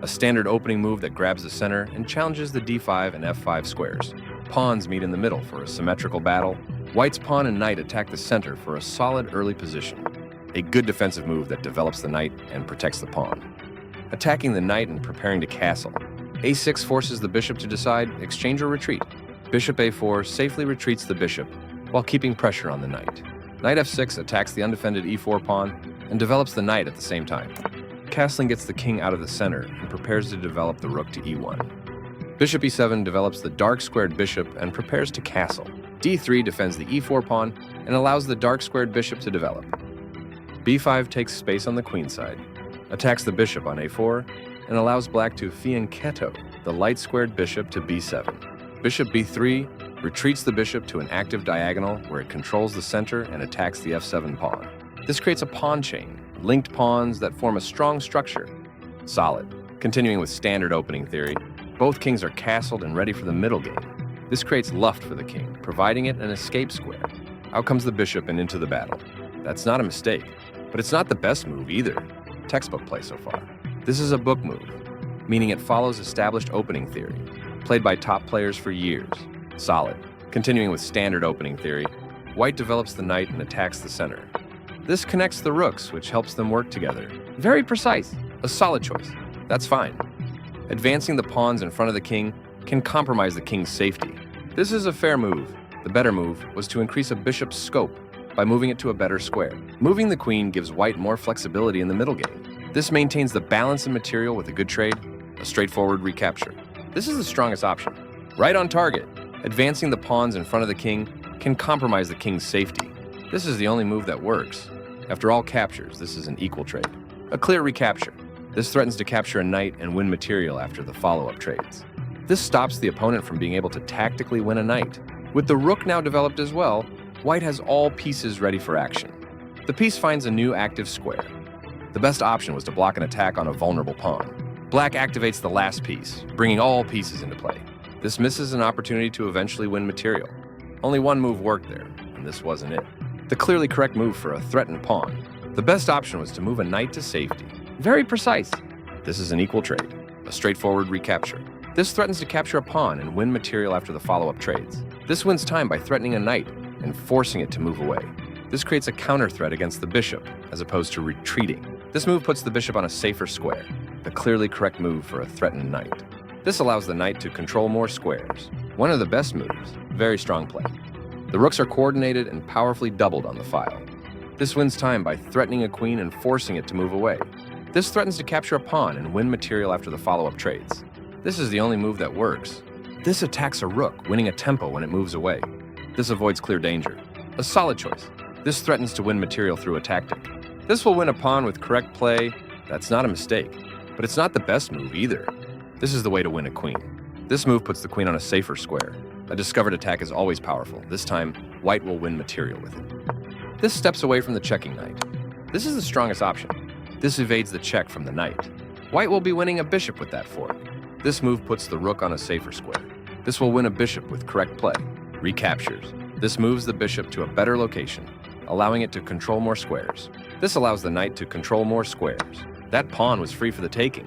a standard opening move that grabs the center and challenges the d5 and f5 squares. Pawns meet in the middle for a symmetrical battle. White's pawn and knight attack the center for a solid early position. A good defensive move that develops the knight and protects the pawn. Attacking the knight and preparing to castle. a6 forces the bishop to decide exchange or retreat. Bishop a4 safely retreats the bishop while keeping pressure on the knight. Knight f6 attacks the undefended e4 pawn and develops the knight at the same time. Castling gets the king out of the center and prepares to develop the rook to e1. Bishop e7 develops the dark squared bishop and prepares to castle. d3 defends the e4 pawn and allows the dark squared bishop to develop. b5 takes space on the queen side, attacks the bishop on a4, and allows black to fianchetto the light squared bishop to b7. Bishop b3 retreats the bishop to an active diagonal where it controls the center and attacks the f7 pawn. This creates a pawn chain, linked pawns that form a strong structure. Solid. Continuing with standard opening theory, both kings are castled and ready for the middle game. This creates luft for the king, providing it an escape square. Out comes the bishop and into the battle. That's not a mistake, but it's not the best move either. Textbook play so far. This is a book move, meaning it follows established opening theory, played by top players for years. Solid. Continuing with standard opening theory, white develops the knight and attacks the center. This connects the rooks, which helps them work together. Very precise. A solid choice. That's fine. Advancing the pawns in front of the king can compromise the king's safety. This is a fair move. The better move was to increase a bishop's scope by moving it to a better square. Moving the queen gives white more flexibility in the middle game. This maintains the balance in material with a good trade, a straightforward recapture. This is the strongest option. Right on target. Advancing the pawns in front of the king can compromise the king's safety. This is the only move that works. After all captures, this is an equal trade. A clear recapture. This threatens to capture a knight and win material after the follow-up trades. This stops the opponent from being able to tactically win a knight. With the rook now developed as well, white has all pieces ready for action. The piece finds a new active square. The best option was to block an attack on a vulnerable pawn. Black activates the last piece, bringing all pieces into play. This misses an opportunity to eventually win material. Only one move worked there, and this wasn't it. The clearly correct move for a threatened pawn. The best option was to move a knight to safety. Very precise. This is an equal trade, a straightforward recapture. This threatens to capture a pawn and win material after the follow-up trades. This wins time by threatening a knight and forcing it to move away. This creates a counter threat against the bishop, as opposed to retreating. This move puts the bishop on a safer square, the clearly correct move for a threatened knight. This allows the knight to control more squares. One of the best moves, very strong play. The rooks are coordinated and powerfully doubled on the file. This wins time by threatening a queen and forcing it to move away. This threatens to capture a pawn and win material after the follow-up trades. This is the only move that works. This attacks a rook, winning a tempo when it moves away. This avoids clear danger. A solid choice. This threatens to win material through a tactic. This will win a pawn with correct play. That's not a mistake, but it's not the best move either. This is the way to win a queen. This move puts the queen on a safer square. A discovered attack is always powerful. This time, white will win material with it. This steps away from the checking knight. This is the strongest option. This evades the check from the knight. White will be winning a bishop with that fork. This move puts the rook on a safer square. This will win a bishop with correct play. Recaptures. This moves the bishop to a better location, allowing it to control more squares. This allows the knight to control more squares. That pawn was free for the taking.